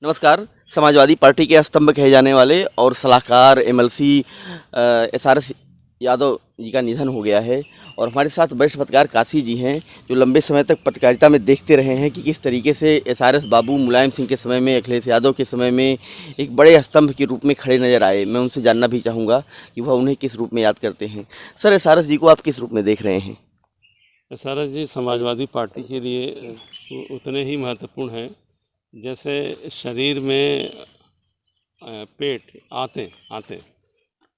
नमस्कार। समाजवादी पार्टी के स्तंभ कहे जाने वाले और सलाहकार एमएलसी एसआरएस यादव जी का निधन हो गया है और हमारे साथ वरिष्ठ पत्रकार काशी जी हैं, जो लंबे समय तक पत्रकारिता में देखते रहे हैं कि किस तरीके से एसआरएस बाबू मुलायम सिंह के समय में, अखिलेश यादव के समय में एक बड़े स्तंभ के रूप में खड़े नजर आए। मैं उनसे जानना भी चाहूँगा कि वह उन्हें किस रूप में याद करते हैं। सर, एसआरएस जी को आप किस रूप में देख रहे हैं? एसआरएस जी समाजवादी पार्टी के लिए उतने ही महत्वपूर्ण हैं जैसे शरीर में पेट आते आते।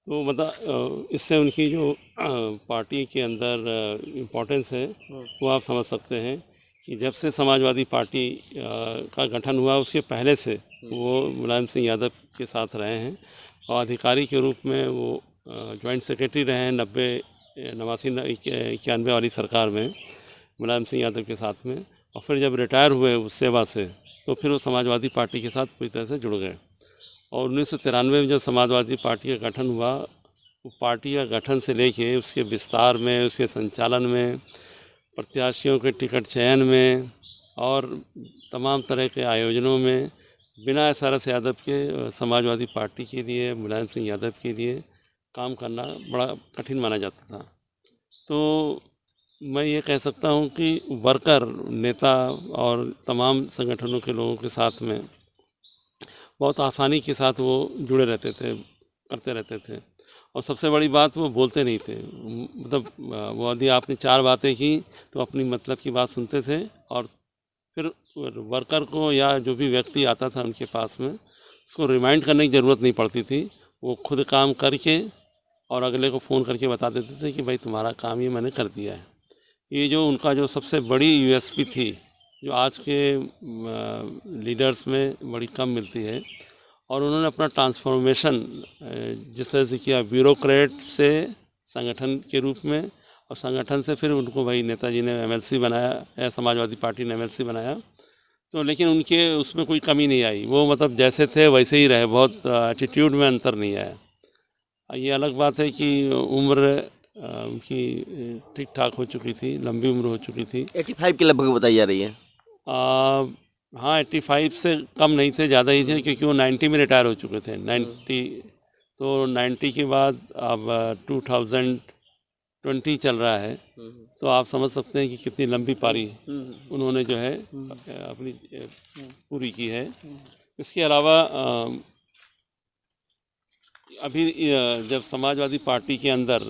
तो मतलब इससे उनकी जो पार्टी के अंदर इम्पोर्टेंस है वो आप समझ सकते हैं कि जब से समाजवादी पार्टी का गठन हुआ उसके पहले से वो मुलायम सिंह यादव के साथ रहे हैं और अधिकारी के रूप में वो जॉइंट सेक्रेटरी रहे हैं 91 वाली सरकार में मुलायम सिंह यादव के साथ में। और फिर जब रिटायर हुए उस सेवा से तो फिर वो समाजवादी पार्टी के साथ पूरी तरह से जुड़ गए। और 1993 में जब समाजवादी पार्टी का गठन हुआ, वो पार्टी का गठन से लेके उसके विस्तार में, उसके संचालन में, प्रत्याशियों के टिकट चयन में और तमाम तरह के आयोजनों में बिना एसआरएस यादव के समाजवादी पार्टी के लिए, मुलायम सिंह यादव के लिए काम करना बड़ा कठिन माना जाता था। तो मैं ये कह सकता हूँ कि वर्कर, नेता और तमाम संगठनों के लोगों के साथ में बहुत आसानी के साथ वो जुड़े रहते थे, करते रहते थे। और सबसे बड़ी बात, वो बोलते नहीं थे। मतलब वो यदि आपने 4 बातें की तो अपनी मतलब की बात सुनते थे और फिर वर्कर को या जो भी व्यक्ति आता था उनके पास में उसको रिमाइंड करने की ज़रूरत नहीं पड़ती थी। वो खुद काम करके और अगले को फ़ोन करके बता देते थे कि भाई तुम्हारा काम ये मैंने कर दिया है। ये जो उनका जो सबसे बड़ी यूएसपी थी, जो आज के लीडर्स में बड़ी कम मिलती है। और उन्होंने अपना ट्रांसफॉर्मेशन जिस तरह से किया, ब्यूरोक्रेट से संगठन के रूप में, और संगठन से फिर उनको भाई नेताजी ने एमएलसी बनाया या समाजवादी पार्टी ने एमएलसी बनाया। तो लेकिन उनके उसमें कोई कमी नहीं आई, वो मतलब जैसे थे वैसे ही रहे, बहुत एटीट्यूड में अंतर नहीं आया। ये अलग बात है कि उम्र उनकी ठीक ठाक हो चुकी थी, लंबी उम्र हो चुकी थी। 85 के लगभग बताई जा रही है। हाँ, 85 से कम नहीं थे, ज़्यादा ही थे, क्योंकि वो 90 में रिटायर हो चुके थे। 90, तो 90 के बाद अब 2020 चल रहा है, तो आप समझ सकते हैं कि कितनी लंबी पारी उन्होंने जो है अपनी पूरी की है। इसके अलावा अभी जब समाजवादी पार्टी के अंदर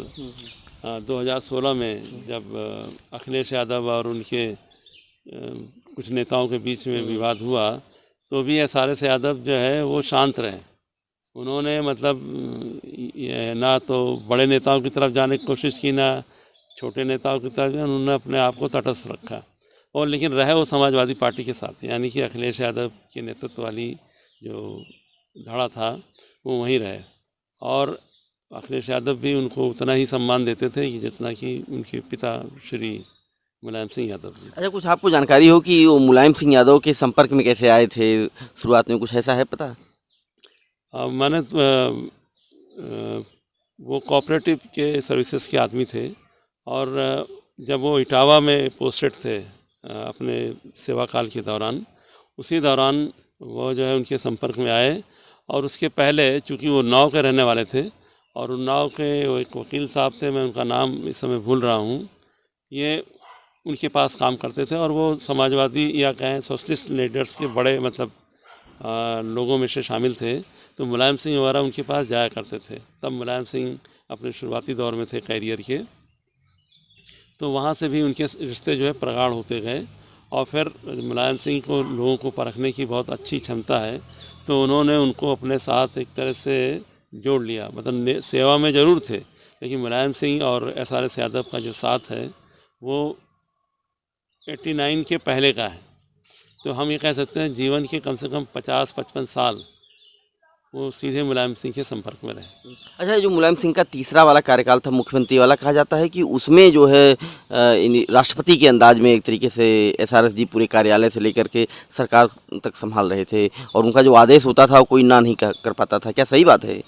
2016 में जब अखिलेश यादव और उनके कुछ नेताओं के बीच में विवाद हुआ, तो भी एसआरएस यादव जो है वो शांत रहे। उन्होंने मतलब ना तो बड़े नेताओं की तरफ जाने की कोशिश की, ना छोटे नेताओं की तरफ। उन्होंने अपने आप को तटस्थ रखा और लेकिन रहे वो समाजवादी पार्टी के साथ, यानी कि अखिलेश यादव के नेतृत्व वाली जो धड़ा था वो वहीं रहे। और अखिलेश यादव भी उनको उतना ही सम्मान देते थे कि जितना कि उनके पिता श्री मुलायम सिंह यादव जी। अच्छा, कुछ आपको जानकारी हो कि वो मुलायम सिंह यादव के संपर्क में कैसे आए थे? शुरुआत में कुछ ऐसा है पता? मैंने वो कोऑपरेटिव के सर्विसेज के आदमी थे और जब वो इटावा में पोस्टेड थे अपने सेवा काल के दौरान, उसी दौरान वो जो है उनके संपर्क में आए। और उसके पहले चूँकि वो उन्नाव के रहने वाले थे और उन्नाव के वो एक वकील साहब थे, मैं उनका नाम इस समय भूल रहा हूँ, ये उनके पास काम करते थे। और वो समाजवादी या कहें सोशलिस्ट लीडर्स के बड़े मतलब लोगों में से शामिल थे। तो मुलायम सिंह वगैरह उनके पास जाया करते थे। तब मुलायम सिंह अपने शुरुआती दौर में थे कैरियर के, तो वहाँ से भी उनके रिश्ते जो है प्रगाढ़ होते गए। और फिर मुलायम सिंह को लोगों को परखने की बहुत अच्छी क्षमता है, तो उन्होंने उनको अपने साथ एक तरह से जोड़ लिया। मतलब सेवा में ज़रूर थे, लेकिन मुलायम सिंह और एसआरएस यादव का जो साथ है वो 89 के पहले का है। तो हम ये कह सकते हैं जीवन के कम से कम 50-55 साल वो सीधे मुलायम सिंह के संपर्क में रहे। अच्छा, जो मुलायम सिंह का तीसरा वाला कार्यकाल था, मुख्यमंत्री वाला, कहा जाता है कि उसमें जो है राष्ट्रपति के अंदाज में एक तरीके से एसआरएस जी पूरे कार्यालय से लेकर के सरकार तक संभाल रहे थे और उनका जो आदेश होता था वो कोई ना नहीं कर पाता था। क्या सही बात है?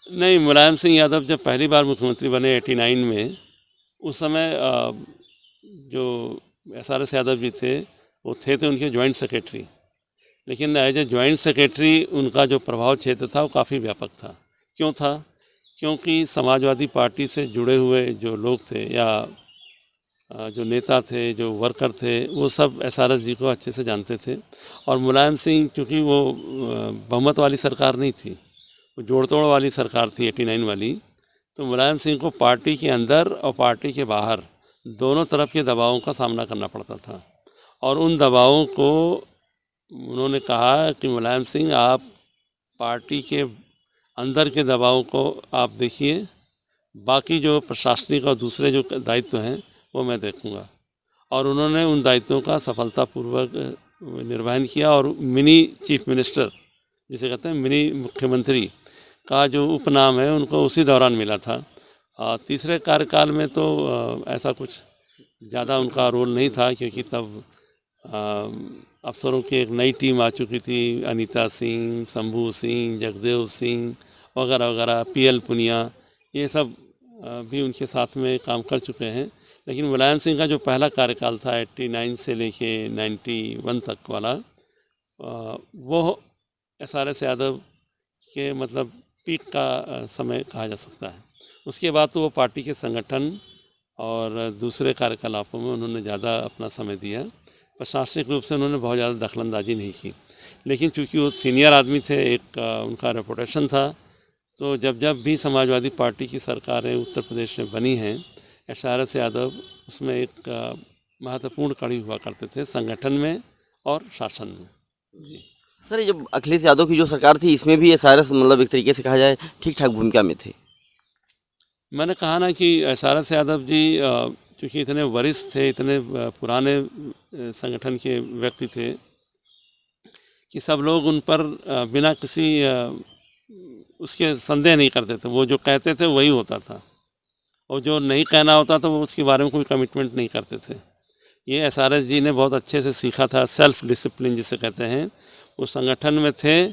नहीं, मुलायम सिंह यादव जब पहली बार मुख्यमंत्री बने 89 में, उस समय जो एसआरएस यादव जी थे वो थे उनके जॉइंट सेक्रेटरी। लेकिन एज ए जॉइंट सेक्रेटरी उनका जो प्रभाव क्षेत्र था वो काफ़ी व्यापक था। क्यों था? क्योंकि समाजवादी पार्टी से जुड़े हुए जो लोग थे या जो नेता थे, जो वर्कर थे, वो सब एसआरएस जी को अच्छे से जानते थे। और मुलायम सिंह चूँकि वो बहुमत वाली सरकार नहीं थी, वो जोड़ तोड़ वाली सरकार थी 89 वाली, तो मुलायम सिंह को पार्टी के अंदर और पार्टी के बाहर दोनों तरफ के दबावों का सामना करना पड़ता था। और उन दबावों को उन्होंने कहा कि मुलायम सिंह, आप पार्टी के अंदर के दबावों को आप देखिए, बाकी जो प्रशासनिक और दूसरे जो दायित्व हैं वो मैं देखूंगा। और उन्होंने उन दायित्वों का सफलतापूर्वक निर्वहन किया। और मिनी चीफ मिनिस्टर जिसे कहते हैं, मिनी मुख्यमंत्री का जो उपनाम है उनको उसी दौरान मिला था। तीसरे कार्यकाल में तो ऐसा कुछ ज़्यादा उनका रोल नहीं था, क्योंकि तब अफसरों की एक नई टीम आ चुकी थी, अनीता सिंह, शंभू सिंह, जगदेव सिंह वगैरह वगैरह, पीएल पुनिया, ये सब भी उनके साथ में काम कर चुके हैं। लेकिन मुलायम सिंह का जो पहला कार्यकाल था 89 से लेके 91 तक वाला, वो एसआरएस यादव के मतलब पीक का समय कहा जा सकता है। उसके बाद तो वो पार्टी के संगठन और दूसरे कार्यकलापों में उन्होंने ज़्यादा अपना समय दिया। प्रशासनिक रूप से उन्होंने बहुत ज़्यादा दखलंदाजी नहीं की। लेकिन चूँकि वो सीनियर आदमी थे, एक उनका रेपुटेशन था, तो जब भी समाजवादी पार्टी की सरकारें उत्तर प्रदेश में बनी हैं, एसआरएस यादव उसमें एक महत्वपूर्ण कड़ी हुआ करते थे, संगठन में और शासन में। जी सर, ये जब अखिलेश यादव की जो सरकार थी, इसमें भी एसआरएस मतलब एक तरीके से कहा जाए ठीक ठाक भूमिका में थे। मैंने कहा ना कि एसआरएस यादव जी चूँकि इतने वरिष्ठ थे, इतने पुराने संगठन के व्यक्ति थे कि सब लोग उन पर बिना किसी उसके संदेह नहीं करते थे। वो जो कहते थे वही होता था, और जो नहीं कहना होता था वो उसके बारे में कोई कमिटमेंट नहीं करते थे। ये एसआरएस जी ने बहुत अच्छे से सीखा था, सेल्फ डिसिप्लिन जिसे कहते हैं। वो संगठन में थे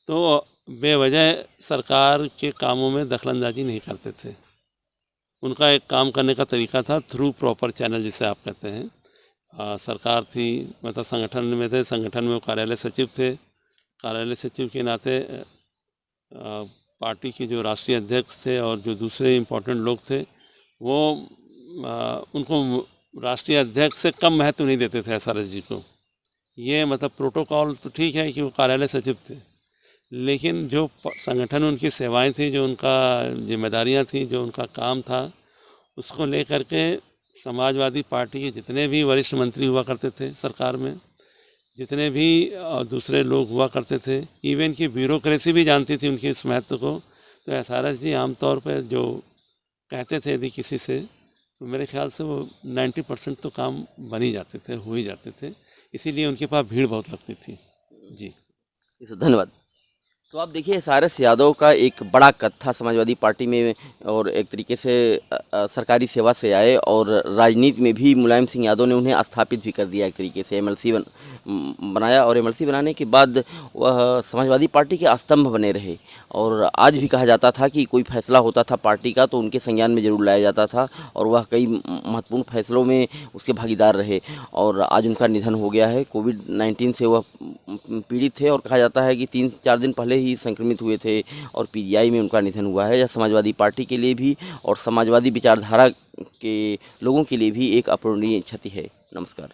तो बेवजह सरकार के कामों में दखलंदाजी नहीं करते थे। उनका एक काम करने का तरीका था थ्रू प्रॉपर चैनल जिसे आप कहते हैं। सरकार थी, मतलब संगठन में थे, संगठन में वो कार्यालय सचिव थे। कार्यालय सचिव के नाते पार्टी के जो राष्ट्रीय अध्यक्ष थे और जो दूसरे इम्पोर्टेंट लोग थे, वो उनको राष्ट्रीय अध्यक्ष से कम महत्व नहीं देते थे एसआरएस जी को। ये मतलब प्रोटोकॉल तो ठीक है कि वो कार्यालय सचिव थे, लेकिन जो संगठन उनकी सेवाएं थी, जो उनका जिम्मेदारियां थी, जो उनका काम था, उसको लेकर के समाजवादी पार्टी के जितने भी वरिष्ठ मंत्री हुआ करते थे सरकार में, जितने भी दूसरे लोग हुआ करते थे, इवन की ब्यूरोक्रेसी भी जानती थी उनके इस महत्व को। तो एसआरएस जी आमतौर पर जो कहते थे यदि किसी से, तो मेरे ख्याल से वो 90% तो काम बन ही जाते थे, हो ही जाते थे। इसीलिए उनके पास भीड़ बहुत लगती थी। जी धन्यवाद। तो आप देखिए, एसआरएस यादव का एक बड़ा कद था समाजवादी पार्टी में, और एक तरीके से सरकारी सेवा से आए, और राजनीति में भी मुलायम सिंह यादव ने उन्हें स्थापित भी कर दिया। एक तरीके से एमएलसी बनाया, और एमएलसी बनाने के बाद वह समाजवादी पार्टी के स्तंभ बने रहे। और आज भी कहा जाता था कि कोई फैसला होता था पार्टी का तो उनके संज्ञान में जरूर लाया जाता था, और वह कई महत्वपूर्ण फैसलों में उसके भागीदार रहे। और आज उनका निधन हो गया है। कोविड-19 से वह पीड़ित थे, और कहा जाता है कि 3-4 दिन पहले ही संक्रमित हुए थे, और पीजीआई में उनका निधन हुआ है। यह समाजवादी पार्टी के लिए भी और समाजवादी विचारधारा के लोगों के लिए भी एक अपूरणीय क्षति है। नमस्कार।